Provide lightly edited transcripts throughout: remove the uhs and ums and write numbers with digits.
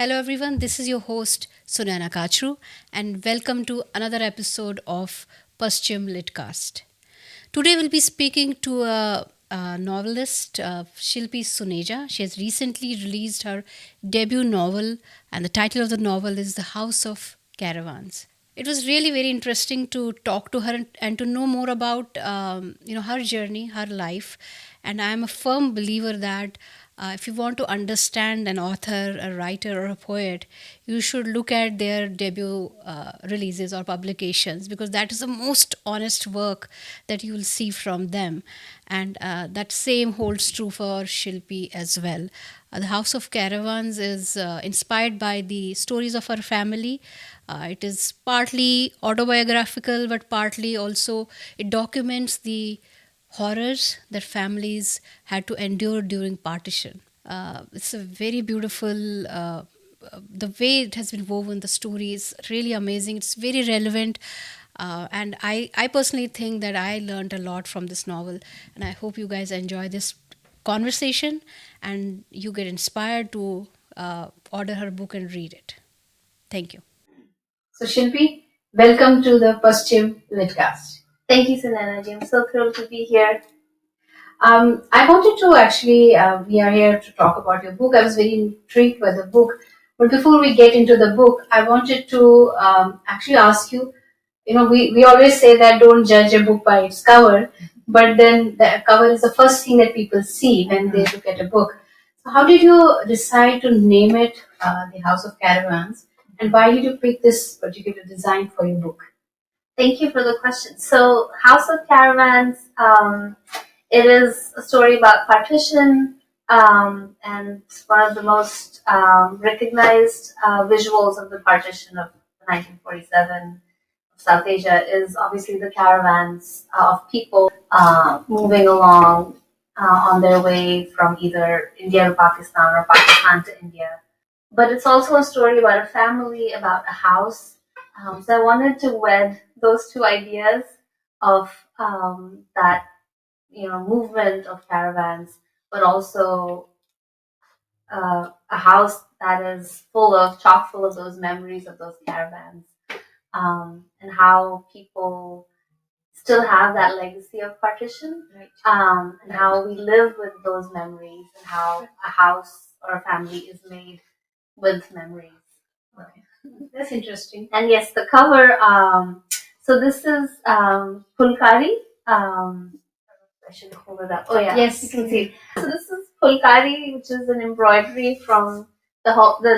Hello, everyone. This is your host, Sunayana Kachroo, and welcome to another episode of Pashchim Litcast. Today, we'll be speaking to a novelist, Shilpi Suneja. She has recently released her debut novel, and the title of the novel is The House of Caravans. It was really very interesting to talk to her and to know more about her journey, her life. And I am a firm believer that if you want to understand an author, a writer, or a poet, you should look at their debut releases or publications, because that is the most honest work that you will see from them. And that same holds true for Shilpi as well. The House of Caravans is inspired by the stories of her family. It is partly autobiographical, but partly also it documents the horrors that families had to endure during partition. It's a very beautiful. The way it has been woven, the story is really amazing. It's very relevant. And I personally think that I learned a lot from this novel. And I hope you guys enjoy this conversation and you get inspired to order her book and read it. Thank you. So, Shilpi, welcome to the Pashchim Litcast. Thank you, Sunayana. I'm so thrilled to be here. I wanted to actually, we are here to talk about your book. I was very intrigued by the book. But before we get into the book, I wanted to actually ask you, we always say that don't judge a book by its cover, but then the cover is the first thing that people see when they look at a book. So how did you decide to name it The House of Caravans? And why did you pick this particular design for your book? Thank you for the question. So, House of Caravans, it is a story about partition, and one of the most recognized visuals of the partition of 1947 of South Asia is obviously the caravans of people moving along on their way from either India to Pakistan or Pakistan to India. But it's also a story about a family, about a house. So I wanted to wed those two ideas of that movement of caravans, but also a house that is chock full of those memories of those caravans, and how people still have that legacy of partition, right. And how we live with those memories, and how a house or a family is made with memories. Okay. That's interesting. And yes, the cover. So this is Pulkari. I should hold it up. Oh yeah, yes, you can see. So this is Pulkari, which is an embroidery from the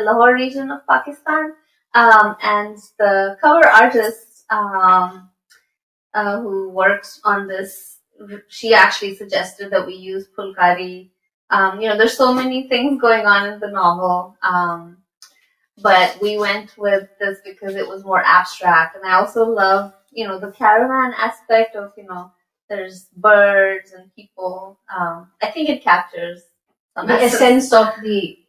Lahore region of Pakistan, and the cover artist who works on this, she actually suggested that we use Pulkari. There's so many things going on in the novel, but we went with this because it was more abstract, and I also love the caravan aspect of there's birds and people. I think it captures the essence of the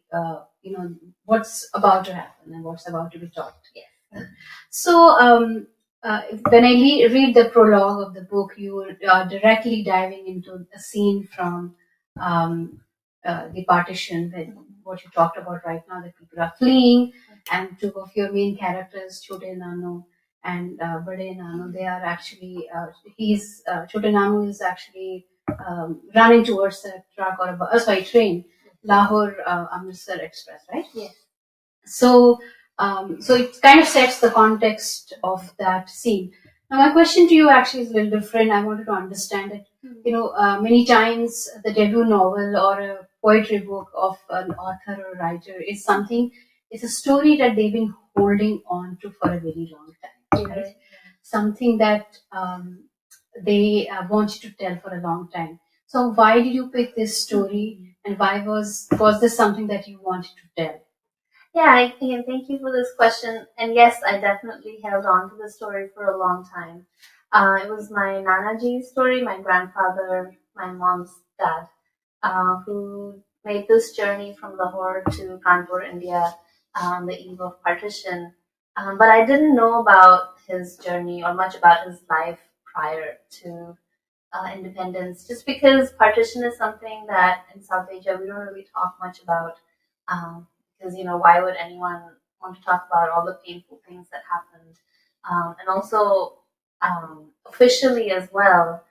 what's about to happen and what's about to be taught. Yes. So when I read the prologue of the book, you are directly diving into a scene from the partition, with what you talked about right now, that people are fleeing, and two of your main characters, Chhote Nanu and Barre Nanu, they are actually, Chhote Nanu is actually running towards a truck or train, Lahore Amritsar Express, right? Yes. So it kind of sets the context of that scene. Now, my question to you actually is a little different. I wanted to understand it. Many times the debut novel or a poetry book of an author or writer is it's a story that they've been holding on to for a very long time, right? Yeah. Something that they want you to tell for a long time. So why did you pick this story, and why was this something that you wanted to tell? Yeah, thank you for this question. And yes, I definitely held on to the story for a long time. It was my Nanaji's story, my grandfather, my mom's dad, who made this journey from Lahore to Kanpur, India, on the eve of partition. But I didn't know about his journey or much about his life prior to independence, just because partition is something that in South Asia we don't really talk much about. because why would anyone want to talk about all the painful things that happened, and also officially as well.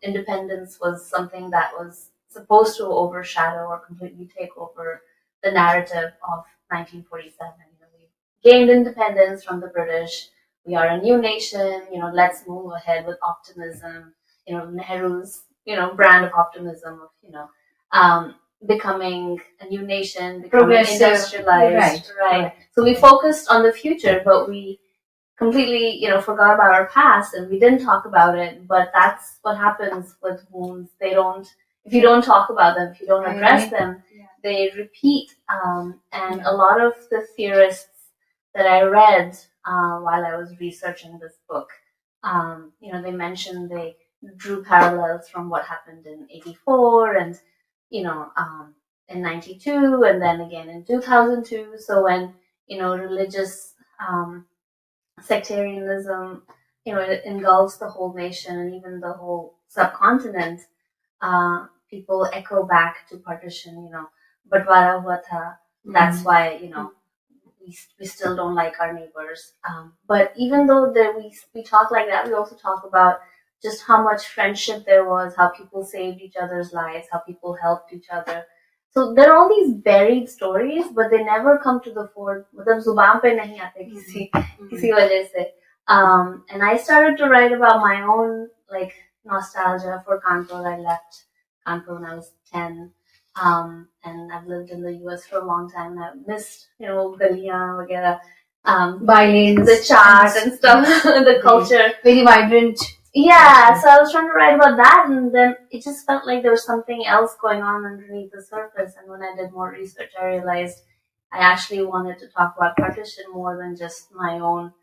Independence was something that was supposed to overshadow or completely take over the narrative of 1947. We gained independence from the British. We are a new nation. Let's move ahead with optimism. Nehru's brand of optimism of becoming a new nation, becoming industrialized. Right. So we focused on the future, but we completely, forgot about our past and we didn't talk about it. But that's what happens with wounds. If you don't talk about them, if you don't address them, they repeat. And a lot of the theorists that I read while I was researching this book, they mentioned they drew parallels from what happened in 84 and, in 92 and then again in 2002. So when, religious sectarianism, it engulfs the whole nation and even the whole subcontinent. People echo back to partition, Batwara hua tha. That's why, we still don't like our neighbors. But even though we talk like that, we also talk about just how much friendship there was, how people saved each other's lives, how people helped each other. So there are all these buried stories, but they never come to the fore. मतलब जुबान पे नहीं आते किसी वजह से. And I started to write about my own nostalgia for Kanpur. I left Kanpur when I was 10. And I've lived in the US for a long time. I've missed, galiyan, vagera, By-lanes, the chart and stuff, the culture. Very vibrant. Yeah, so I was trying to write about that, and then it just felt like there was something else going on underneath the surface. And when I did more research, I realized I actually wanted to talk about partition more than just my own,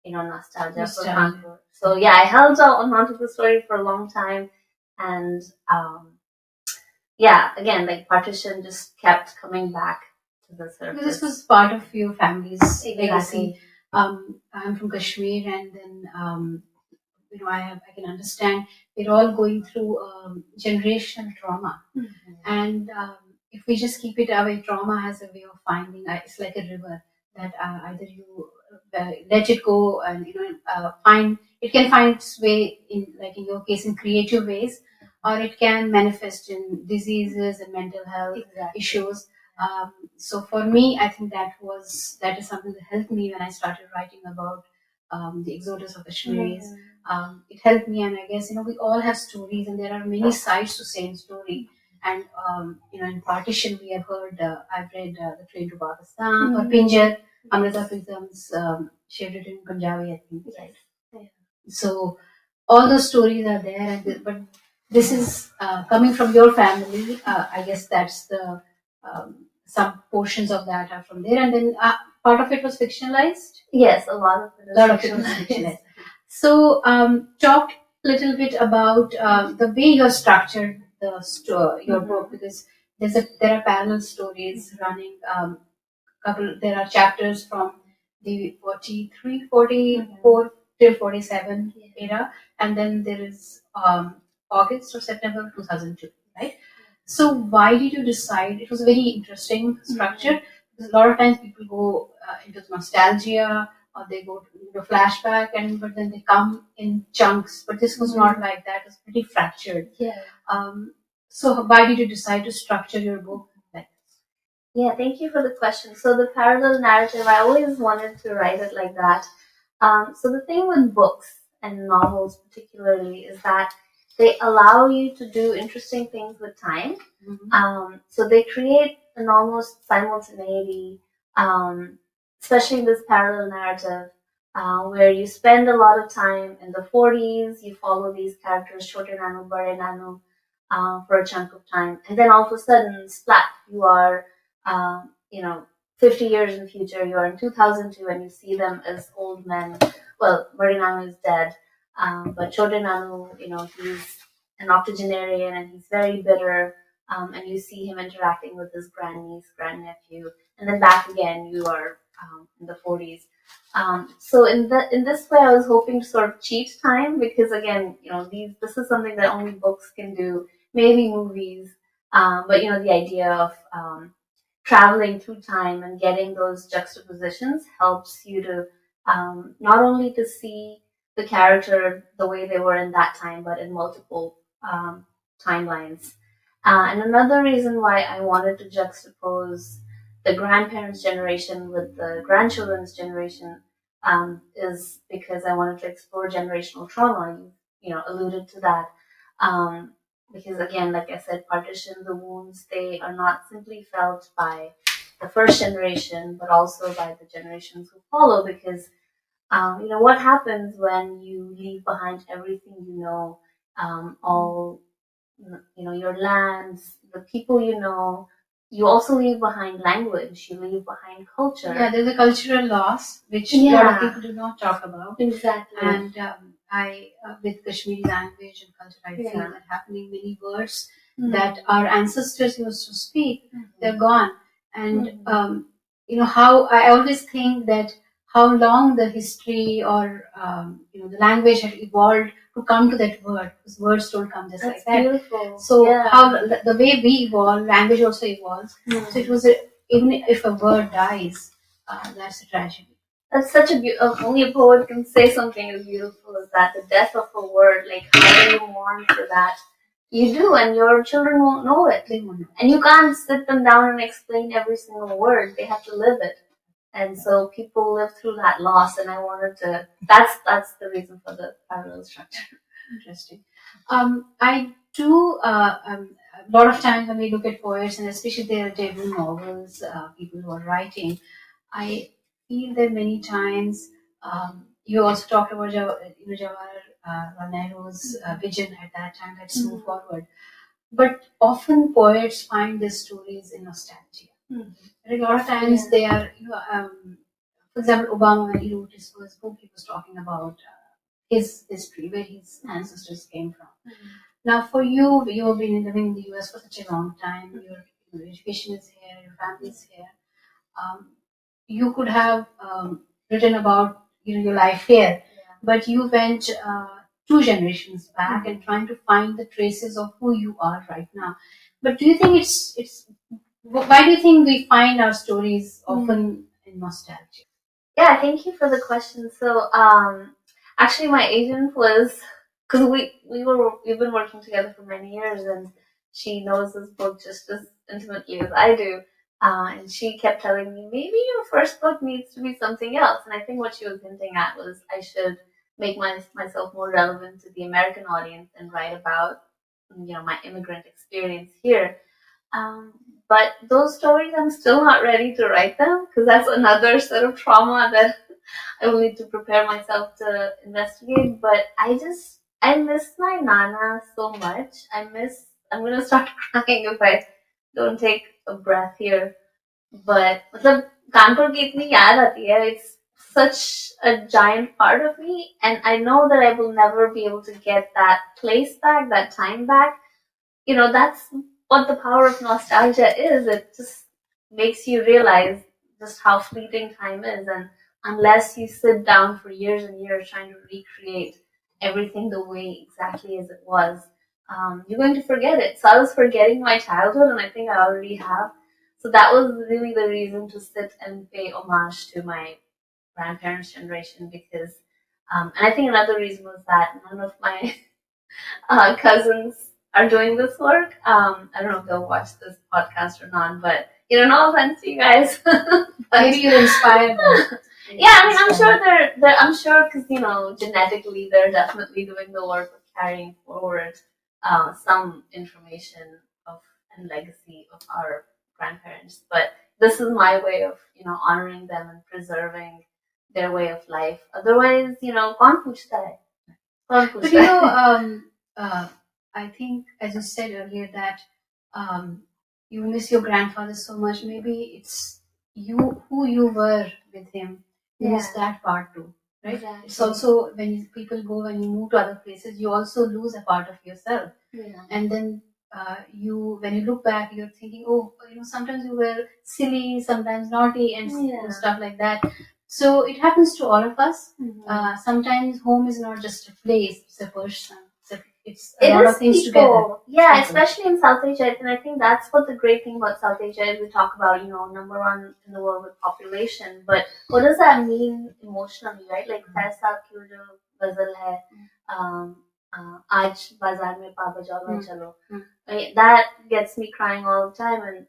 nostalgia for Kanpur. So yeah, I held on to the story for a long time, and again, partition just kept coming back to the surface. This was part of your family's legacy. I'm from Kashmir, and then I can understand we're all going through generational trauma, and if we just keep it away, trauma has a way of finding. It's like a river that either you let it go, and find it can find its way in, like in your case, in creative ways, or it can manifest in diseases and mental health issues. So for me, I think that is something that helped me when I started writing about the exodus of Kashmiris. It helped me, and I guess we all have stories, and there are many sides to same story. And in partition, we have heard. I've read The Train to Pakistan or Pinjar, Amrita Pritam's. She had written Punjabi, I think. Yes. Yeah. So all those stories are there, but this is coming from your family. I guess that's the some portions of that are from there, and then part of it was fictionalized. Yes, a lot of it was fictionalized. So, talk a little bit about the way you have structured your book, because there are parallel stories running. There are chapters from the 43, 44 till 47 era, and then there is August or September 2002, right? So, why did you decide? It was a very interesting structure, because a lot of times people go into nostalgia, or they go to flashback, but then they come in chunks. But this was not like that. It was pretty fractured. Yeah. So why did you decide to structure your book like this? Yeah, thank you for the question. So the parallel narrative, I always wanted to write it like that. So the thing with books and novels particularly is that they allow you to do interesting things with time. So they create an almost simultaneity, especially in this parallel narrative, where you spend a lot of time in the 40s, you follow these characters, Chhote Nanu, Barre Nanu, for a chunk of time. And then all of a sudden, splat, you are, 50 years in the future, you are in 2002 and you see them as old men. Well, Barre Nanu is dead, but Chhote Nanu, he's an octogenarian and he's very bitter. And you see him interacting with his grandniece, grandnephew, and then back again, you are in the 40s. So in this way, I was hoping to sort of cheat time, because again, this is something that only books can do, maybe movies. But the idea of traveling through time and getting those juxtapositions helps you to not only to see the character the way they were in that time, but in multiple timelines. And another reason why I wanted to juxtapose the grandparents' generation with the grandchildren's generation is because I wanted to explore generational trauma. You know, alluded to that. Um, because again, like I said, partition, the wounds, they are not simply felt by the first generation, but also by the generations who follow. Because you know what happens when you leave behind everything you know, all you know, your lands, the people you know. You also leave behind language. You leave behind culture. Yeah, there's a cultural loss which a lot of people do not talk about. Exactly. And with Kashmiri language and culture, I feel that happening. Many words that our ancestors used to speak, they're gone. And you know how I always think that how long the history or you know the language had evolved to come to that word, because words don't come just That's like that. Beautiful. So how the way we evolve, language also evolves. So it was even if a word dies, that's a tragedy. That's such a only a poet can say something as beautiful as that. The death of a word, like how do you mourn for that? You do, and your children won't know it. They won't know. And you can't sit them down and explain every single word. They have to live it. And so people live through that loss, and I wanted to. That's the reason for the parallel structure. Interesting. I do. A lot of times when we look at poets, and especially their debut novels, people who are writing, I feel that many times. You also talked about Jawaharlal Nehru's vision at that time. Let's move forward. But often poets find their stories in nostalgia. A lot of times they are, you know, for example, Obama, when he wrote his first book, he was talking about his history, where his ancestors came from. Now, for you, you've been living in the US for such a long time. Your education is here, your family is here. You could have written about your life here, but you went 2 generations back and trying to find the traces of who you are right now. But do you think it's why do you think we find our stories often in nostalgia? Yeah, thank you for the question. So, actually, my agent was because we've been working together for many years, and she knows this book just as intimately as I do. And she kept telling me maybe your first book needs to be something else. And I think what she was hinting at was I should make myself more relevant to the American audience and write about my immigrant experience here. But those stories, I'm still not ready to write them because that's another set of trauma that I will need to prepare myself to investigate. But I miss my Nana so much. I'm going to start crying if I don't take a breath here. But मतलब कानपुर की इतनी याद आती है. It's such a giant part of me, and I know that I will never be able to get that place back, that time back. That's what the power of nostalgia is. It just makes you realize just how fleeting time is, and unless you sit down for years and years trying to recreate everything the way exactly as it was, you're going to forget it. So I was forgetting my childhood, and I think I already have. So that was really the reason to sit and pay homage to my grandparents' generation, because, and I think another reason was that none of my cousins are doing this work. I don't know if they'll watch this podcast or not, but no offense to you guys. But maybe you inspire them. Yeah, I mean, I'm sure I'm sure because genetically they're definitely doing the work of carrying forward some information of and legacy of our grandparents. But this is my way of honoring them and preserving their way of life. Otherwise, kaun puchta hai? But I think, as you said earlier, that you miss your grandfather so much. Maybe it's who you were with him. You miss that part too, right? Exactly. It's also when people go and you move to other places, you also lose a part of yourself. Yeah. And then when you look back, you're thinking, oh, sometimes you were silly, sometimes naughty, and stuff like that. So it happens to all of us. Mm-hmm. Sometimes home is not just a place; it's a person. it's a It lot of is things together. people. Yeah, People. especially in South Asia. And I think that's what the great thing about South Asia is. We talk about, number one in the world with population. But what does that mean emotionally, right? Like, Paisa kyun jo ghazal hai, um, aaj bazaar mein pa bajawa chalo. I mean, that gets me crying all the time. And,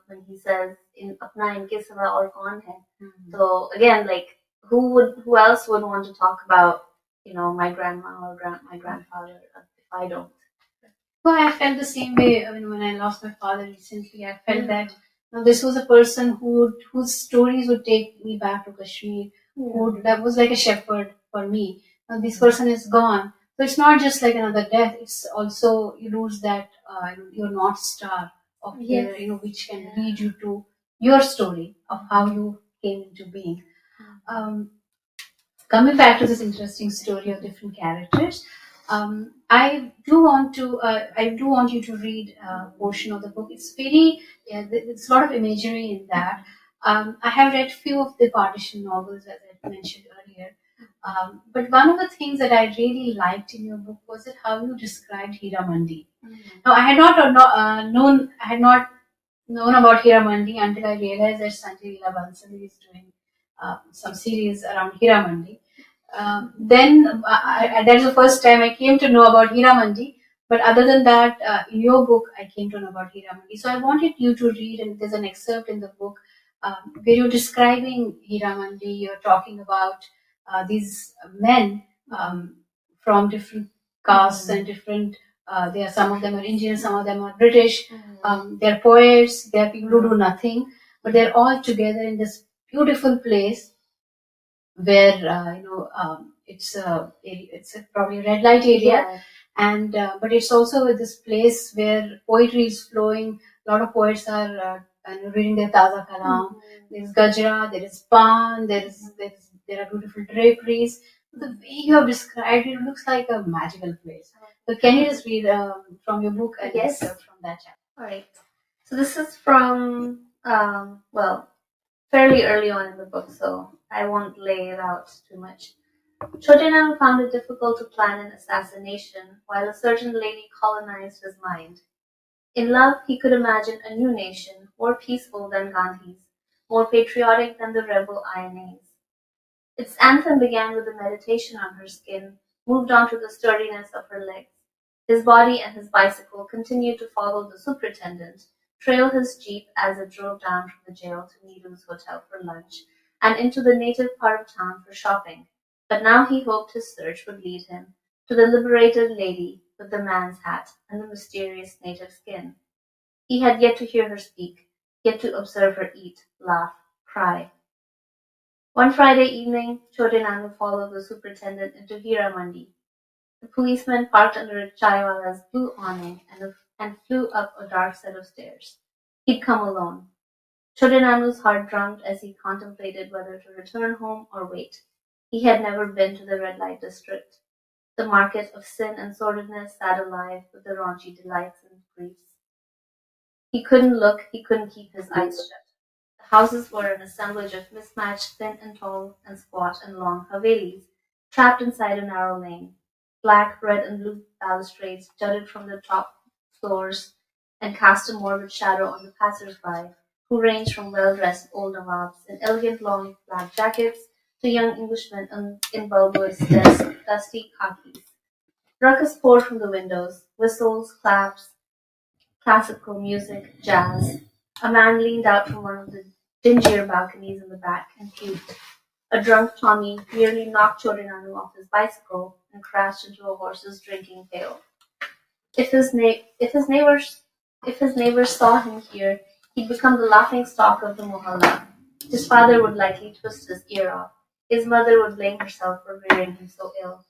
when he says, in apna inke siwa aur kaun hai. So, again, like, who else would want to talk about, my grandma or my grandfather if I don't? Well, I felt the same way. I mean, when I lost my father recently, I felt that this was a person whose stories would take me back to Kashmir. That was like a shepherd for me. Now, this person is gone, so it's not just like another death. It's also you lose that your north star of which can lead you to your story of how you came into being. Um, Coming back to this interesting story of different characters, I do want you to read a portion of the book. It's very, yeah, there's a lot of imagery in that. I have read few of the partition novels as I mentioned earlier, but one of the things that I really liked in your book was it how you described Hira Mandi. Now, I had not known about Hira Mandi until I realized that Sanjay Leela Bansali is doing some series around Hira Mandi. That's the first time I came to know about Hira Mandi. But other than that, in your book, I came to know about Hira Mandi. So I wanted you to read, and there's an excerpt in the book where you're describing Hira Mandi. You're talking about these men from different castes and different. There are some of them are Indian, some of them are British. They're poets. They're people who do nothing, but they're all together in this beautiful place where it's probably a red light area, and but it's also this place where poetry is flowing. A lot of poets are reading their taza kalam. There is gajra, there is pan, there are beautiful draperies. The way you have described it, it looks like a magical place. So can you just read from your book and from that chapter? All right. So this is from fairly early on in the book, so I won't lay it out too much. Chhote Nanu found it difficult to plan an assassination, while a certain lady colonized his mind. In love, he could imagine a new nation, more peaceful than Gandhi's, more patriotic than the rebel INA's. Its anthem began with a meditation on her skin, moved on to the sturdiness of her legs. His body and his bicycle continued to follow the superintendent, trail his jeep as it drove down from the jail to Neeru's hotel for lunch, and into the native part of town for shopping. But now he hoped his search would lead him to the liberated lady with the man's hat and the mysterious native skin. He had yet to hear her speak, yet to observe her eat, laugh, cry. One Friday evening, Chhote Nanu followed the superintendent into Hira Mandi. The policeman parked under a chaiwala's blue awning and flew up a dark set of stairs. He'd come alone. Chhote Nanu's heart drummed as he contemplated whether to return home or wait. He had never been to the red light district. The market of sin and sordidness sat alive with the raunchy delights and griefs. He couldn't look, he couldn't keep his eyes shut. The houses were an assemblage of mismatched thin and tall and squat and long havelis, trapped inside a narrow lane. Black, red, and blue balustrades jutted from the top floors and cast a morbid shadow on the passers-by, who ranged from well-dressed old Nawabs in elegant long black jackets to young Englishmen in bulbous, dusty khakis. Ruckus poured from the windows, whistles, claps, classical music, jazz. A man leaned out from one of the dingier balconies in the back and puked. A drunk Tommy nearly knocked Chhote Nanu off his bicycle and crashed into a horse's drinking pail. If his neighbors saw him here, he'd become the laughing stock of the mohalla. His father would likely twist his ear off. His mother would blame herself for rearing him so ill.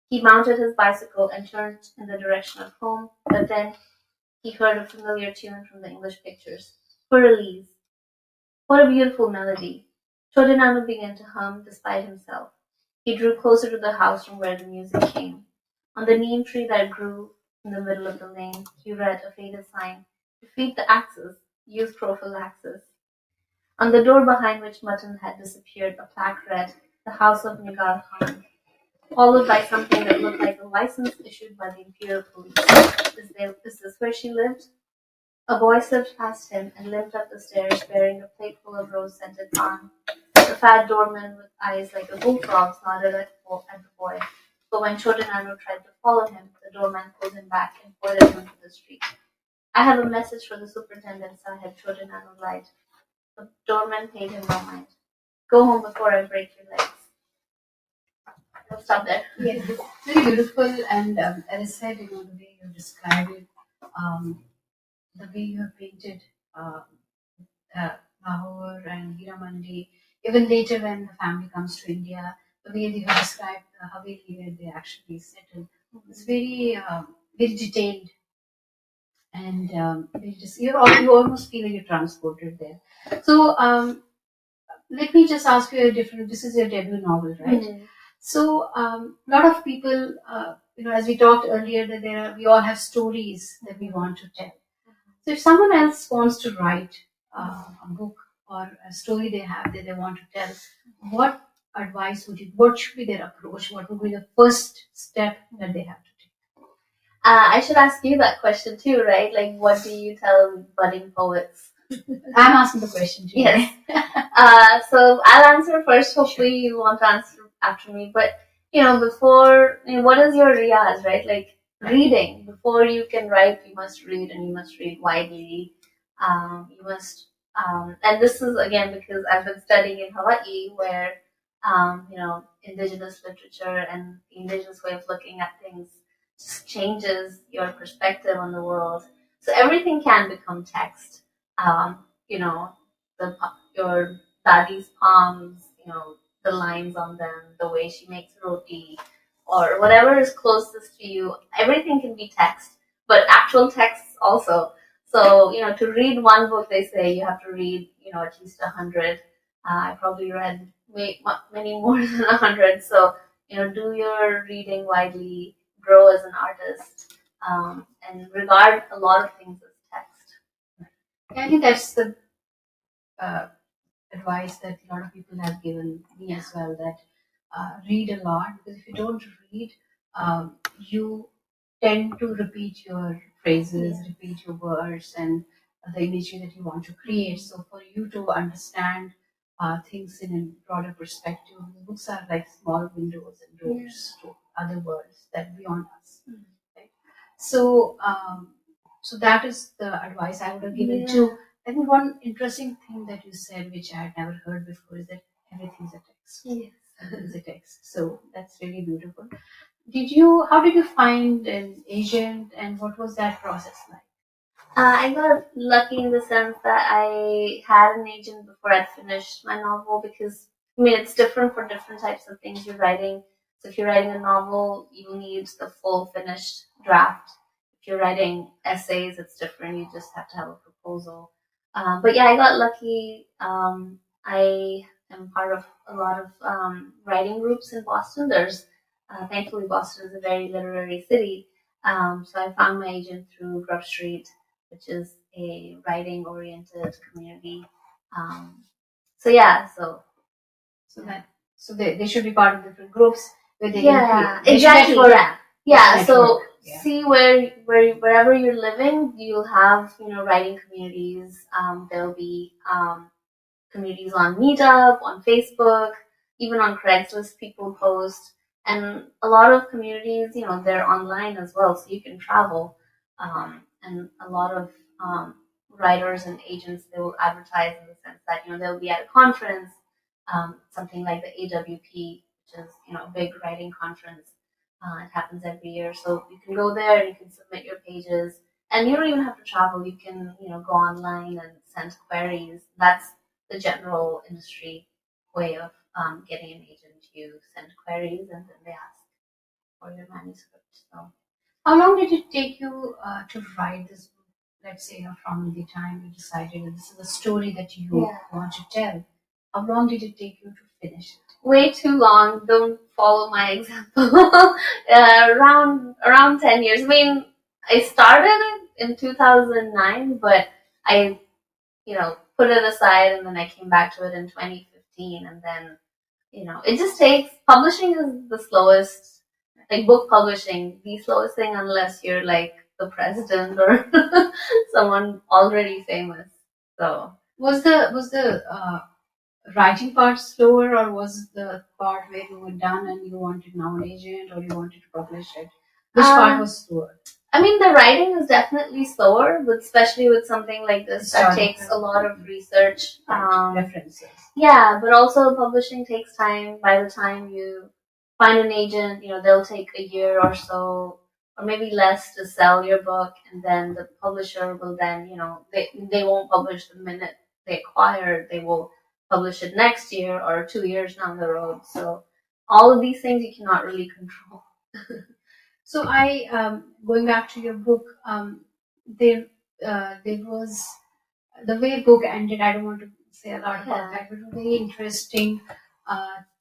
He mounted his bicycle and turned in the direction of home, but then he heard a familiar tune from the English pictures. For Elise. What a beautiful melody. Chhote Nanu began to hum despite himself. He drew closer to the house from where the music came. On the neem tree that grew in the middle of the lane, he read a faded sign. To feed the axes, use prophylaxis. On the door behind which mutton had disappeared, a plaque read, The House of Nigar Khan. followed by something that looked like a license issued by the Imperial Police. Is this where she lived? A boy slipped past him and limped up the stairs bearing a plate full of rose-scented palm. The fat doorman with eyes like a bullfrog's nodded at the boy, but when Chhote Nanu tried to follow him, the doorman pulled him back and pointed him to the street. I have a message for the superintendent, Sahib, Chhote Nanu lied. The doorman paid him no mind. Go home before I break your legs. I'll stop there. Yes, it's very beautiful, and as I said, the way you described it, um, the way you have painted uh, Lahore and Hiramandi, even later when the family comes to India, the way you have described the Haveli where they actually settle, it's very, very detailed, and you almost feel like you're transported there. So let me just ask you a different. This is your debut novel, right? Mm-hmm. So a lot of people, as we talked earlier, that we all have stories that we want to tell. So if someone else wants to write a book or a story they have that they want to tell, what advice what should be their approach? What would be the first step that they have to take? I should ask you that question too, right? Like, what do you tell budding poets? I'm asking the question too. Yes. So I'll answer first. Hopefully you want to answer after me. But, what is your riyaz, right? Like, reading. Before you can write, you must read, and you must read widely. You must, and this is again because I've been studying in Hawaii where, indigenous literature and the indigenous way of looking at things just changes your perspective on the world. So everything can become text. Um, you know, your daddy's palms, the lines on them, the way she makes roti, or whatever is closest to you. Everything can be text, but actual texts also. So, to read one book, they say you have to read, at least 100. I probably read many more than 100. So, do your reading widely, grow as an artist, and regard a lot of things as text. I think that's the uh, advice that a lot of people have given me as well, that read a lot, because if you don't read, you tend to repeat your phrases, repeat your words, and the imagery that you want to create. So for you to understand things in a broader perspective, books are like small windows and doors to other worlds that beyond us. Right? So, so that is the advice I would have given to. I think one interesting thing that you said, which I had never heard before, is that everything's a text. Yes. Everything's a text. So that's really beautiful. How did you find an agent, and what was that process like? I got lucky in the sense that I had an agent before I'd finished my novel because, it's different for different types of things you're writing. So if you're writing a novel, you need the full finished draft. If you're writing essays, it's different. You just have to have a proposal. But yeah, I got lucky. I am part of a lot of writing groups in Boston. Thankfully, Boston is a very literary city. So I found my agent through Grub Street, which is a writing oriented community. Um, so yeah, so they should be part of different groups where they yeah, can exactly, yeah, yeah. So Yeah. see wherever you're living, you'll have writing communities. There'll be communities on Meetup, on Facebook, even on Craigslist. People post, and a lot of communities, they're online as well, so you can travel. And a lot of writers and agents, they will advertise in the sense that they'll be at a conference, something like the AWP, which is a big writing conference. It happens every year, so you can go there and you can submit your pages, and you don't even have to travel. You can go online and send queries. That's the general industry way of getting an agent. You send queries and then they ask for your manuscript. So, how long did it take you to write this book? Let's say from the time you decided that this is a story that you want to tell. How long did it take you to finish it? Way too long. Don't follow my example. Around 10 years. I started it in 2009, but I put it aside, and then I came back to it in 2015, and then it just takes, publishing is the slowest, like book publishing, the slowest thing unless you're like the president or someone already famous. So Was the writing part slower, or was the part where you were done and you wanted now an agent or you wanted to publish it? Which part was slower? I mean, the writing is definitely slower, but especially with something like this that takes a lot of research. References. Yeah, but also publishing takes time. By the time you find an agent, they'll take a year or so, or maybe less to sell your book, and then the publisher will then, they won't publish the minute they acquire it. They will publish it next year or 2 years down the road. So all of these things you cannot really control. So going back to your book, there was the way book ended. I don't want to say a lot about that, but it was very interesting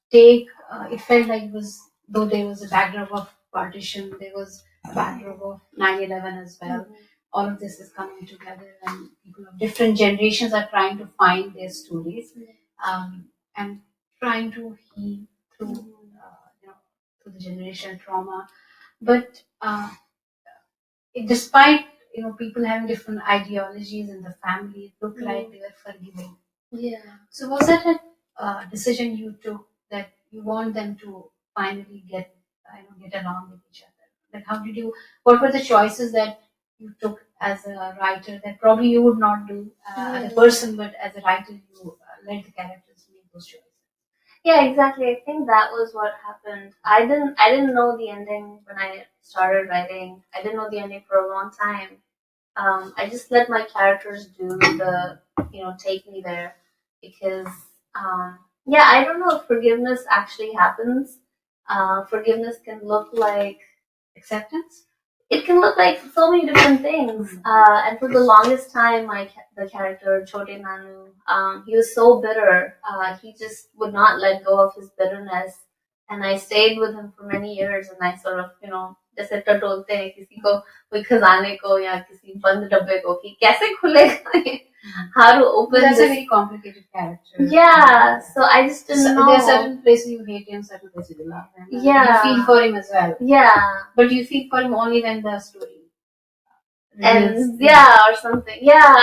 take. It felt like it was, though there was a backdrop of partition, there was a backdrop of 9/11 as well. Mm-hmm. All of this is coming together, and people of different generations are trying to find their stories, and trying to heal through, through the generational trauma. But despite people having different ideologies in the family, it looked like they were forgiving. Yeah. So was that a decision you took, that you want them to finally get along with each other? Like, what were the choices that you took as a writer that probably you would not do as a person, but as a writer you let the characters make those choices? Yeah, exactly. I think that was what happened. I didn't know the ending when I started writing. I didn't know the ending for a long time. I just let my characters do take me there, because yeah, I don't know if forgiveness actually happens. Forgiveness can look like Acceptance. It can look like so many different things. And for the longest time, the character Chhote Nanu, he was so bitter. He just would not let go of his bitterness, and I stayed with him for many years. And I sort of, जैसे टटोलते हैं किसी को कोई खजाने को या किसी बंद डब्बे को कि कैसे खुलेगा how to open That's this. A very complicated character. Yeah, so I just didn't know. There are certain places you hate him, certain places you love him. Yeah. You feel for him as well. Yeah. But you feel for him only when the story and or something. Yeah,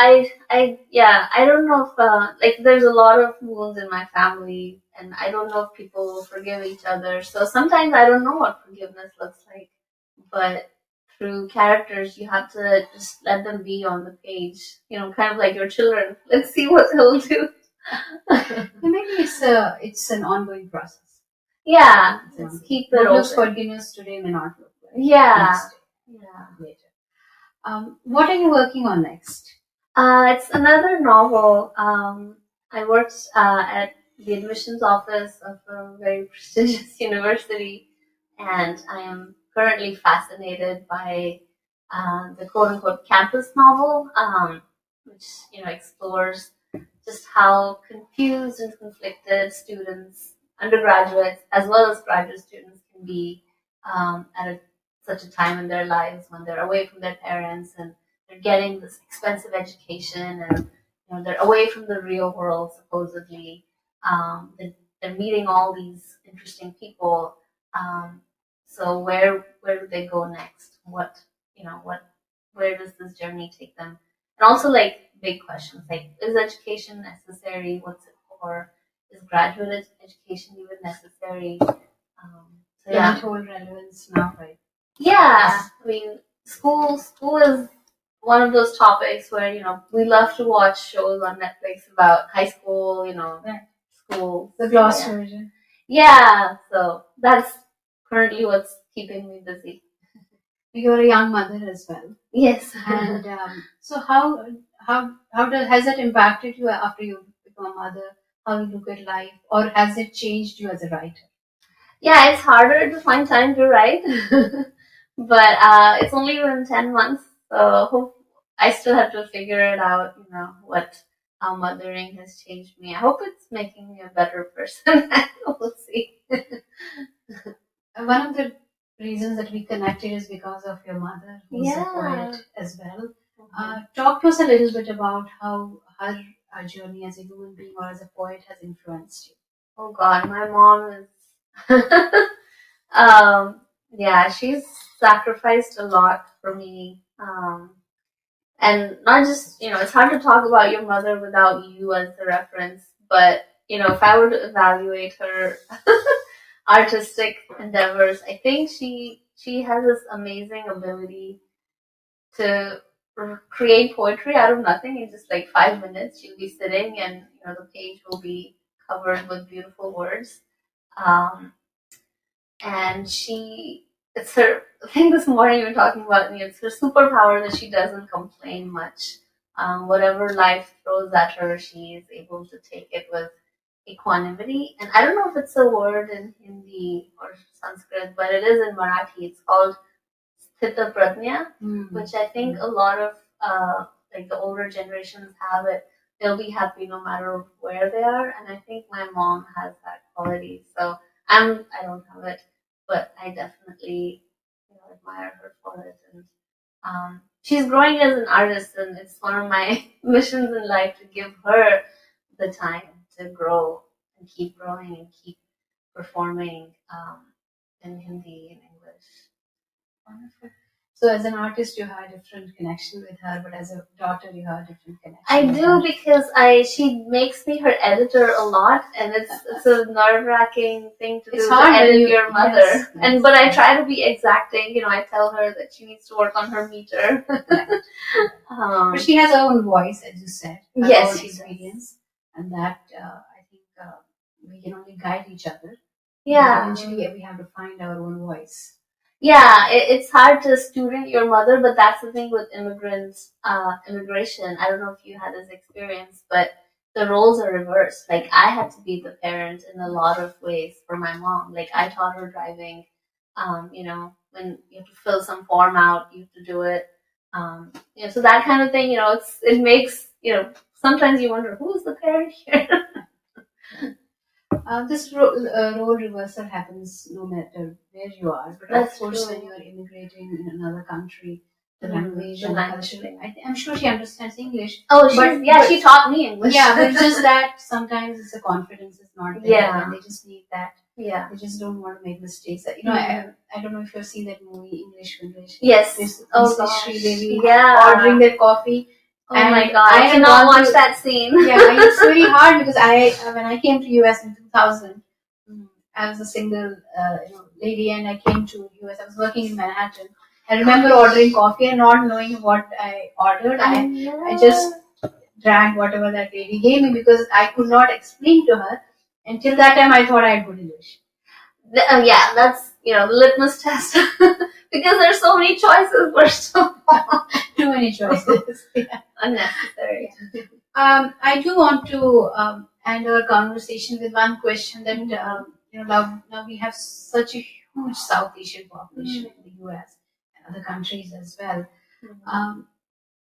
I don't know if like there's a lot of wounds in my family, and I don't know if people will forgive each other. So sometimes I don't know what forgiveness looks like, but through characters, you have to just let them be on the page. Kind of like your children. Let's see what they'll do. Maybe it's an ongoing process. Yeah, let's keep it open. Forgiveness today may not look like. Yeah. Later. What are you working on next? It's another novel. I worked at the admissions office of a very prestigious university, and I am currently fascinated by the quote-unquote campus novel, which explores just how confused and conflicted students, undergraduates as well as graduate students, can be such a time in their lives when they're away from their parents and they're getting this expensive education, and they're away from the real world supposedly. They're meeting all these interesting people. So where do they go next? Where does this journey take them? And also like big questions like, is education necessary? What's it for? Is graduate education even necessary? Untold relevance now, right? Yeah, I mean, school is one of those topics where we love to watch shows on Netflix about high school, school. The gloss version. Yeah, so that's currently what's keeping me busy. You're a young mother as well. Yes. And so how has that impacted you after you become a mother? How you look at life, or has it changed you as a writer? Yeah, it's harder to find time to write, but it's only been 10 months, so I still have to figure it out. How mothering has changed me. I hope it's making me a better person. We'll see. One of the reasons that we connected is because of your mother, who's a poet as well. Talk to us a little bit about how her journey as a human being or as a poet has influenced you. Oh God, my mom is. um, yeah, she's sacrificed a lot for me. And not just, it's hard to talk about your mother without you as the reference, but, if I were to evaluate her artistic endeavors, I think she has this amazing ability to create poetry out of nothing in just like 5 minutes. She'll be sitting and, the page will be covered with beautiful words. Um, and it's her, I think this morning we were talking about, it's her superpower that she doesn't complain much. Whatever life throws at her, she is able to take it with equanimity. And I don't know if it's a word in Hindi or Sanskrit, but it is in Marathi. It's called Sthita Prajna, which I think a lot of like the older generations have it. They'll be happy no matter where they are, and I think my mom has that quality. So I don't have it, but I definitely admire her for it. And she's growing as an artist, and it's one of my missions in life to give her the time to grow and keep growing and keep performing in Hindi and English. Wonderful. So, as an artist, you had a different connection with her, but as a daughter, you had a different connection. I do because she makes me her editor a lot, and it's a nerve-wracking thing to do to edit your mother. Yes, but I try to be exacting. I tell her that she needs to work on her meter. But she has her own voice, as you said. Yes, own experience, and that I think we can only guide each other. Yeah. Eventually, we have to find our own voice. Yeah, it's hard to student your mother, but that's the thing with immigration. I don't know if you had this experience, but the roles are reversed. Like, I had to be the parent in a lot of ways for my mom. Like, I taught her driving. When you have to fill some form out, you have to do it. So that kind of thing. It makes sometimes you wonder who's the parent here. This role reversal happens no matter where you are. But of course, when you're immigrating in another country, the language and culture, I'm sure she understands English. Oh, she taught me English. Yeah, but it's just that sometimes it's the confidence is not there, and they just need that. Yeah, they just don't want to make mistakes. I don't know if you've seen that movie English. Yes. Ordering their coffee. Oh my God! I cannot watch that scene. Yeah, it's very hard because when I came to US in 2000, I was a single lady, and I came to US. I was working in Manhattan. I remember ordering coffee and not knowing what I ordered. I just drank whatever that lady gave me because I could not explain to her. Until that time, I thought I had good English. Yeah, that's the litmus test. Because there's so many choices. We're so too many choices. Yeah. Unnecessary. I do want to end our conversation with one question that now we have such a huge South Asian population in the US and other countries as well.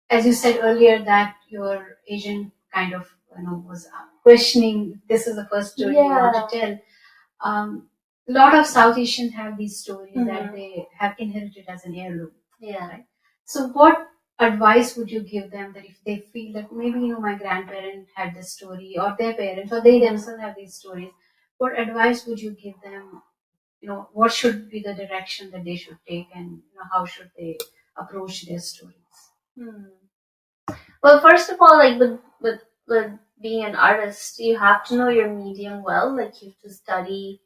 As you said earlier, that your agent kind of was questioning. This is the first story you want to tell. A lot of South Asians have these stories that they have inherited as an heirloom. Yeah. Right? So what advice would you give them that if they feel that maybe my grandparent had this story or their parents or they themselves have these stories, what advice would you give them? What should be the direction that they should take, and how should they approach their stories? Well, first of all, like with being an artist, you have to know your medium well. Like, you have to study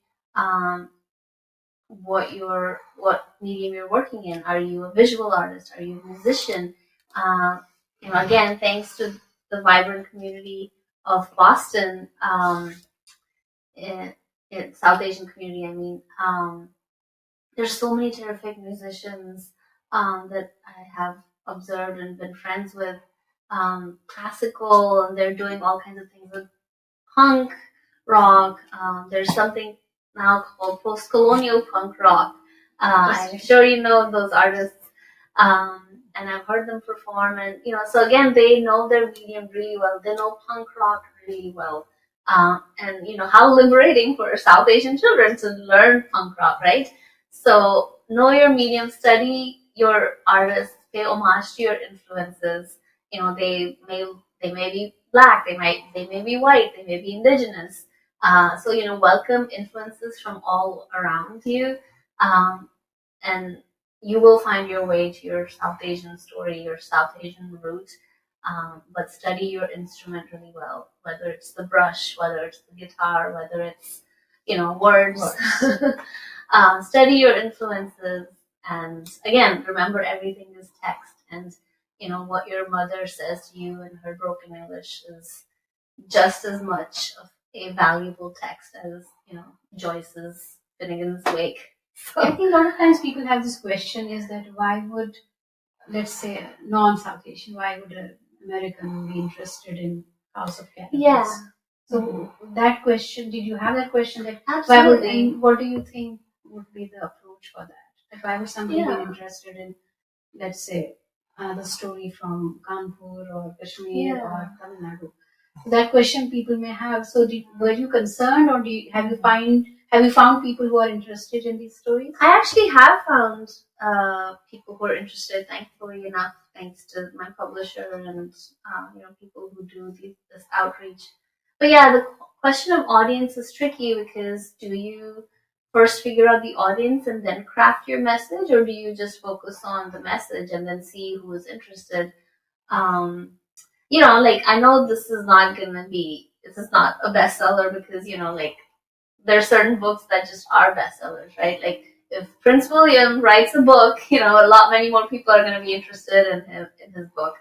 what medium you're working in. Are you a visual artist? Are you a musician? Again, thanks to the vibrant community of Boston, in South Asian community, I mean, there's so many terrific musicians that I have observed and been friends with. Classical, and they're doing all kinds of things with punk rock. There's something now called post-colonial punk rock. I'm sure you know those artists, and I've heard them perform. And so again, they know their medium really well. They know punk rock really well, and how liberating for South Asian children to learn punk rock, right? So know your medium, study your artists, pay homage to your influences. They may be black, they may be white, they may be indigenous. So, welcome influences from all around you, and you will find your way to your South Asian story, your South Asian root. But study your instrument really well, whether it's the brush, whether it's the guitar, whether it's, words. Study your influences, and again, remember everything is text. And, what your mother says to you in her broken English is just as much of a valuable text as, Joyce's Finnegan's Wake. So, I think a lot of times people have this question is that why would, let's say, non-South Asian, why would an American be interested in House of Caravans? Yeah. So that question, did you have that question that Absolutely. what do you think would be the approach for that? Like why would somebody be interested in, let's say, the story from Kanpur or Kashmir or Tamil Nadu? So that question people may have. So were you concerned, or have you found people who are interested in these stories? I actually have found people who are interested, thankfully enough, thanks to my publisher and people who do this outreach. But yeah, the question of audience is tricky, because do you first figure out the audience and then craft your message, or do you just focus on the message and then see who is interested? I know this is not a bestseller, because there are certain books that just are bestsellers, right? Like if Prince William writes a book, many more people are going to be interested in his book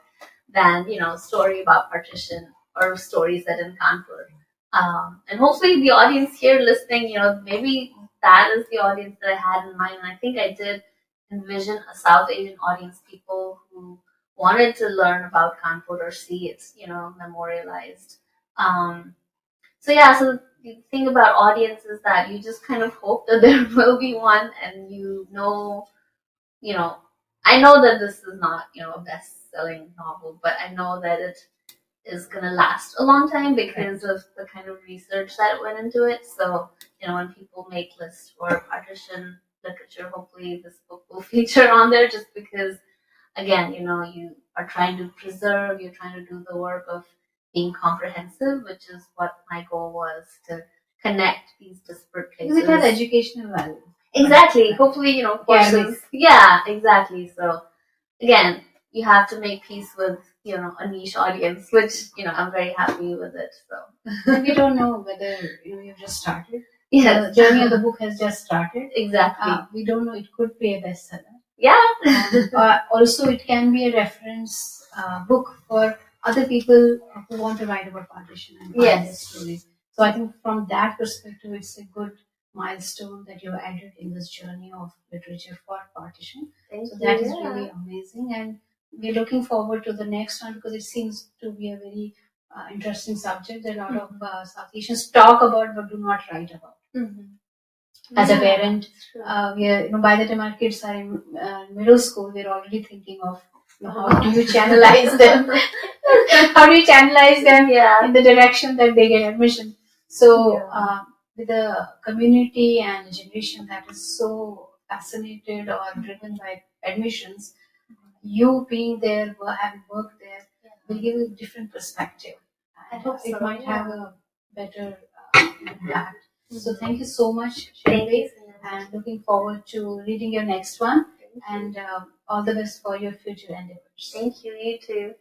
than story about partition or stories set in Kanpur. And hopefully the audience here listening, maybe that is the audience that I had in mind. And I think I did envision a South Asian audience, people who wanted to learn about Kanpur or see it, memorialized. So the thing about audience is that you just kind of hope that there will be one, and I know that this is not, a best-selling novel, but I know that it is going to last a long time because of the kind of research that went into it. So, when people make lists for partition literature, hopefully this book will feature on there, just because, again, you are trying to preserve, you're trying to do the work of being comprehensive, which is what my goal was, to connect these disparate places. Because it has educational value. Exactly. Hopefully, courses. Yeah, exactly. So, again, you have to make peace with, a niche audience, which, I'm very happy with it. So, we don't know whether you've just started. Yeah, the journey of the book has just started. Exactly. We don't know, it could be a bestseller. Yeah. Also, it can be a reference book for other people who want to write about partition and find their stories. So I think from that perspective, it's a good milestone that you added in this journey of literature for partition. That is really amazing, and we're looking forward to the next one, because it seems to be a very interesting subject that a lot of South Asians talk about but do not write about. As a parent, we are, by the time our kids are in middle school, we're already thinking of how do you channelize them? How do you channelize them in the direction that they get admission? So, with a community and a generation that is so fascinated or driven by admissions, you being there, having worked there, will give a different perspective. I hope it might have a better impact. So thank you so much, Shilpi, and looking forward to reading your next one. And all the best for your future endeavors. Thank you. You too.